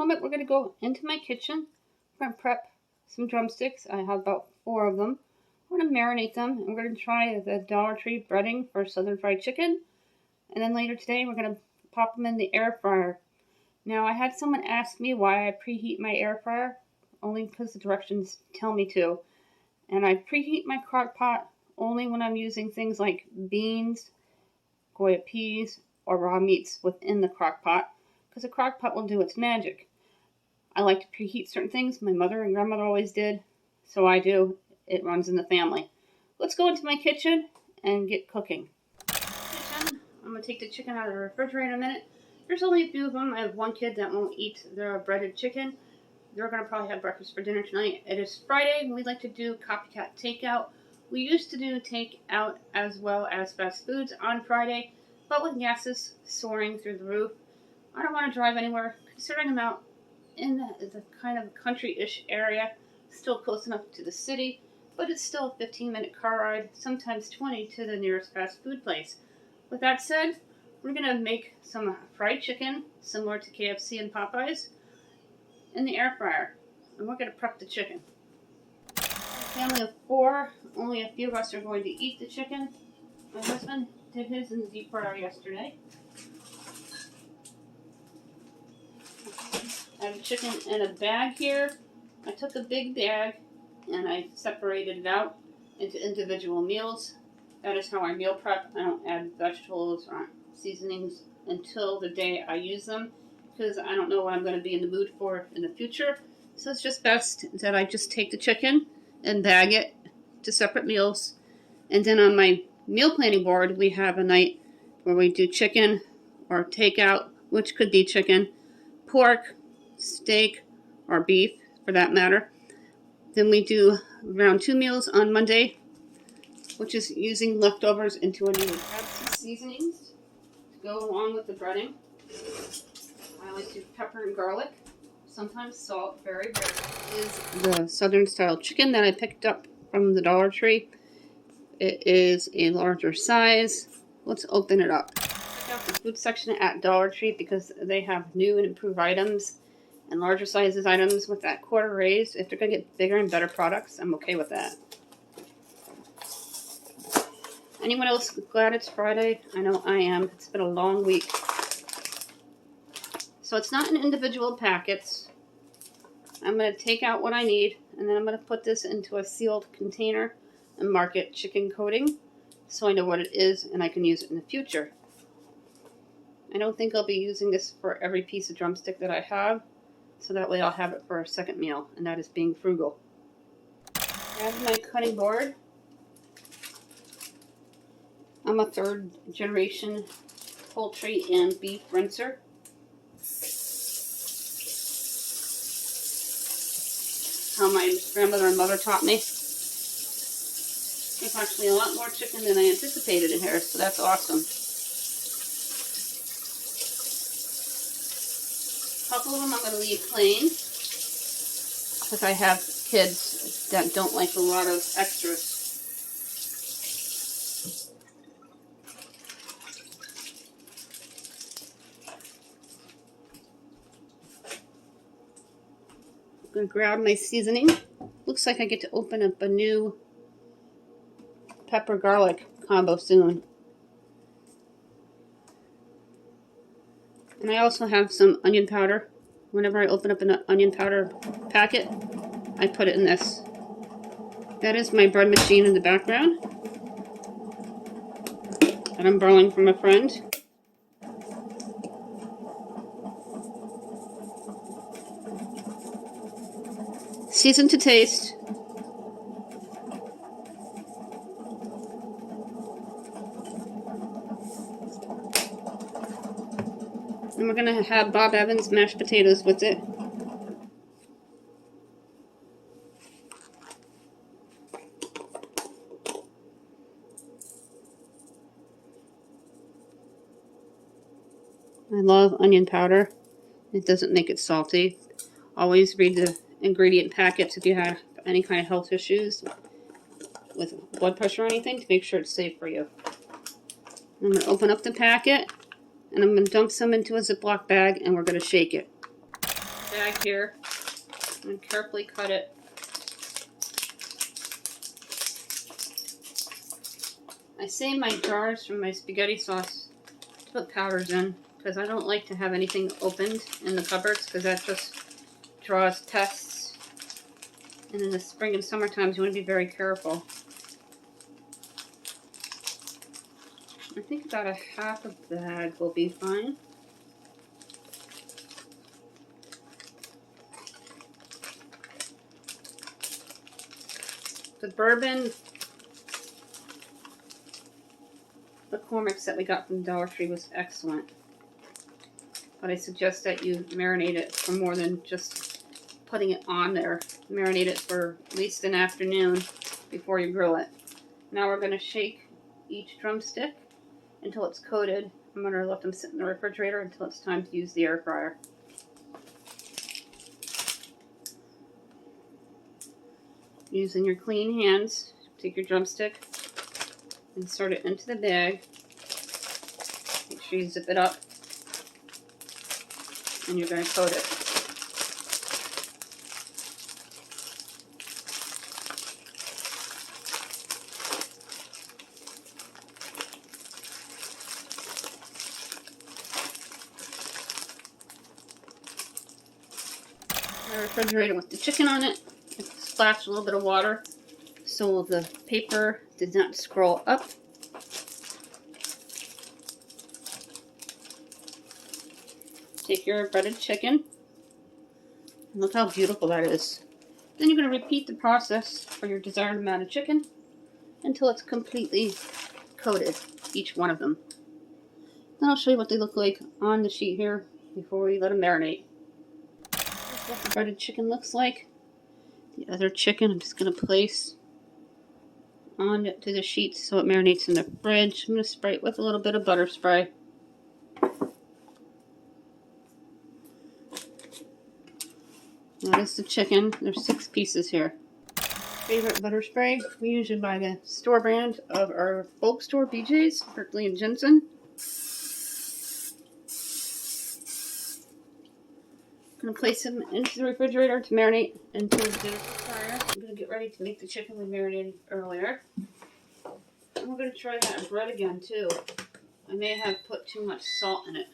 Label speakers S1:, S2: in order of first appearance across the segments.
S1: moment, we're going to go into my kitchen. I'm going to prep some drumsticks. I have about 4 of them. I'm going to marinate them. I'm going to try the Dollar Tree breading for Southern Fried Chicken. And then later today, we're going to pop them in the air fryer. Now, I had someone ask me why I preheat my air fryer, only because the directions tell me to. And I preheat my crock pot only when I'm using things like beans, Goya peas, or raw meats within the crock pot, because the crock pot will do its magic. I like to preheat certain things. My mother and grandmother always did, so I do. It runs in the family. Let's go into my kitchen and get cooking. I'm going to take the chicken out of the refrigerator in a minute. There's only a few of them. I have one kid that won't eat their breaded chicken. They're going to probably have breakfast for dinner tonight. It is Friday, and we like to do copycat takeout. We used to do takeout as well as fast foods on Friday, but with gases soaring through the roof, I don't want to drive anywhere. Considering I'm out in the kind of country-ish area, still close enough to the city, but it's still a 15-minute car ride, sometimes 20 to the nearest fast food place. With that said, we're going to make some fried chicken, similar to KFC and Popeyes, in the air fryer. And we're going to prep the chicken. A family of 4, only a few of us are going to eat the chicken. My husband did his in the deep fryer yesterday. I have chicken in a bag here. I took a big bag and I separated it out into individual meals. That is how I meal prep. I don't add vegetables or seasonings until the day I use them, because I don't know what I'm going to be in the mood for in the future. So it's just best that I just take the chicken and bag it to separate meals. And then on my meal planning board, we have a night where we do chicken or takeout, which could be chicken, pork, steak, or beef for that matter. Then we do around 2 meals on Monday, which is using leftovers into a new KFC seasonings to go along with the breading. I like to pepper and garlic, sometimes salt, very rare. This is the Southern style chicken that I picked up from the Dollar Tree. It is a larger size. Let's open it up. Check out the food section at Dollar Tree because they have new and improved items and larger sizes items with that quarter raise. If they're going to get bigger and better products, I'm okay with that. Anyone else glad it's Friday? I know I am. It's been a long week. So it's not in individual packets. I'm going to take out what I need, and then I'm going to put this into a sealed container and mark it chicken coating so I know what it is and I can use it in the future. I don't think I'll be using this for every piece of drumstick that I have, so that way I'll have it for a second meal, and that is being frugal. I have my cutting board. I'm a 3rd generation poultry and beef rinser. How my grandmother and mother taught me. There's actually a lot more chicken than I anticipated in here, so that's awesome. A couple of them I'm going to leave plain, because I have kids that don't like a lot of extras. I'm going to grab my seasoning. Looks like I get to open up a new pepper garlic combo soon. And I also have some onion powder. Whenever I open up an onion powder packet, I put it in this. That is my bread machine in the background that I'm borrowing from a friend. Season to taste. And we're going to have Bob Evans mashed potatoes with it. I love onion powder. It doesn't make it salty. Always read the ingredient packets if you have any kind of health issues with blood pressure or anything to make sure it's safe for you. I'm going to open up the packet and I'm going to dump some into a Ziploc bag and we're going to shake it. bag here and carefully cut it. I save my jars from my spaghetti sauce to put powders in because I don't like to have anything opened in the cupboards because that just draws pests. And in the spring and summer times, you want to be very careful. I think about a half a bag will be fine. The bourbon McCormick's that we got from the Dollar Tree was excellent. But I suggest that you marinate it for more than just putting it on there. Marinate it for at least an afternoon before you grill it. Now we're going to shake each drumstick until it's coated. I'm going to let them sit in the refrigerator until it's time to use the air fryer. Using your clean hands, take your drumstick, insert it into the bag. Make sure you zip it up. And you're going to coat it. I refrigerator with the chicken on it. I splashed a little bit of water so the paper did not scroll up. Take your breaded chicken. Look how beautiful that is. Then you're going to repeat the process for your desired amount of chicken until it's completely coated, each one of them. Then I'll show you what they look like on the sheet here before we let them marinate. Here's what the breaded chicken looks like. The other chicken I'm just going to place onto the sheet so it marinates in the fridge. I'm going to spray it with a little bit of butter spray. That is the chicken. There's 6 pieces here. Favorite butter spray? We usually buy the store brand of our bulk store, BJ's, Berkeley and Jensen. I'm going to place them into the refrigerator to marinate until the dinner fryer. I'm going to get ready to make the chicken we marinated earlier. And we're going to try that bread again too. I may have put too much salt in it.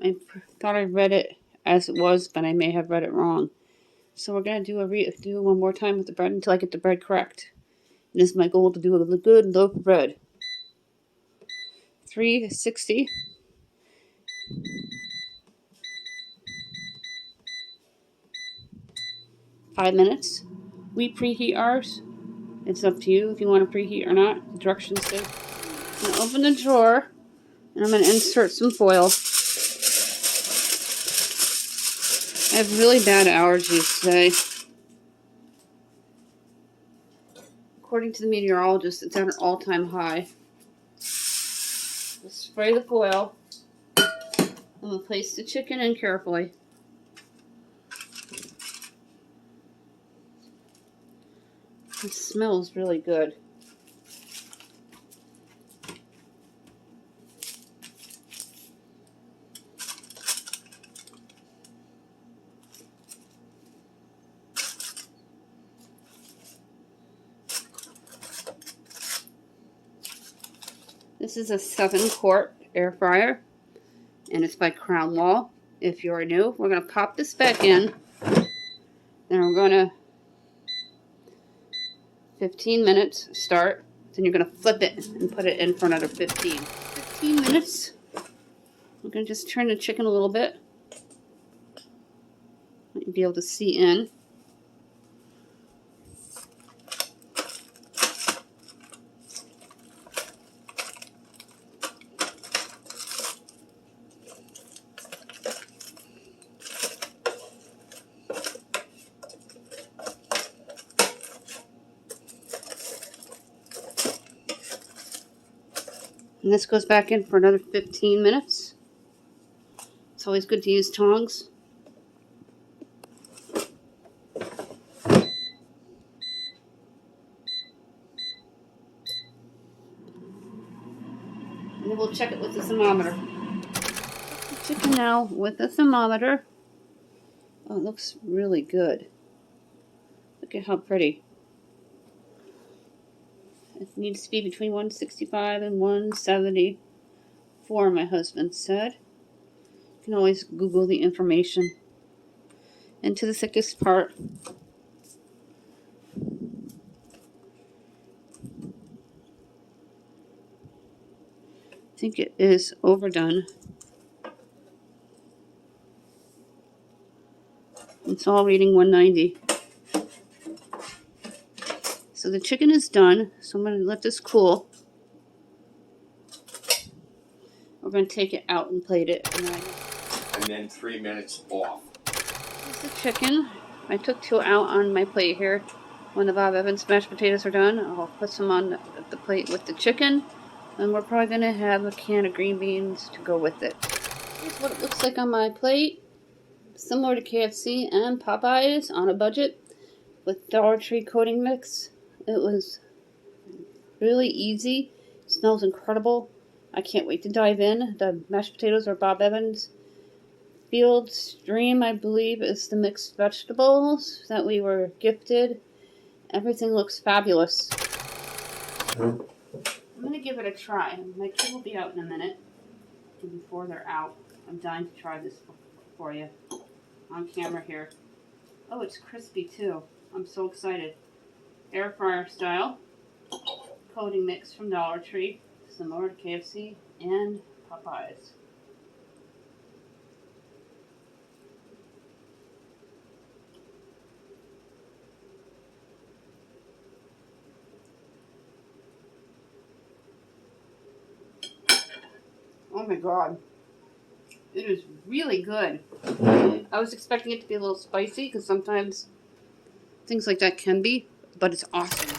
S1: I thought I read it as it was, but I may have read it wrong. So we're going to do one more time with the bread until I get the bread correct. It is my goal to do a good loaf of bread. 360. Five minutes. We preheat ours. It's up to you if you want to preheat or not. The directions say. I'm going to open the drawer and I'm going to insert some foil. I have really bad allergies today. According to the meteorologist, it's at an all-time high. We'll spray the foil and we'll place the chicken in carefully. It smells really good. This is a 7-quart air fryer, and it's by Crown Wall. If you are new, we're going to pop this back in. Then we're going to 15 minutes start. Then you're going to flip it and put it in for another 15 minutes. We're going to just turn the chicken a little bit. Let you be able to see in. And this goes back in for another 15 minutes. It's always good to use tongs. And then we'll check it with the thermometer. Chicken now with a thermometer. Oh, it looks really good. Look at how pretty. It needs to be between 165 and 174, my husband said. You can always Google the information. And to the thickest part. I think it is overdone. It's all reading 190. So the chicken is done. So I'm going to let this cool. We're going to take it out and plate it.
S2: And then 3 minutes off.
S1: This is the chicken. I took 2 out on my plate here. When the Bob Evans mashed potatoes are done, I'll put some on the plate with the chicken. And we're probably going to have a can of green beans to go with it. Here's what it looks like on my plate. Similar to KFC and Popeyes on a budget with Dollar Tree coating mix. It was really easy. It smells incredible. I can't wait to dive in. The mashed potatoes are Bob Evans. Field Stream, I believe, is the mixed vegetables that we were gifted. Everything looks fabulous. I'm going to give it a try. My kid will be out in a minute. And before they're out, I'm dying to try this for you on camera here. Oh, it's crispy too. I'm so excited. Air fryer style. Coating mix from Dollar Tree. Similar to KFC and Popeyes. Oh my god. It is really good. I was expecting it to be a little spicy because sometimes things like that can be, but it's awesome.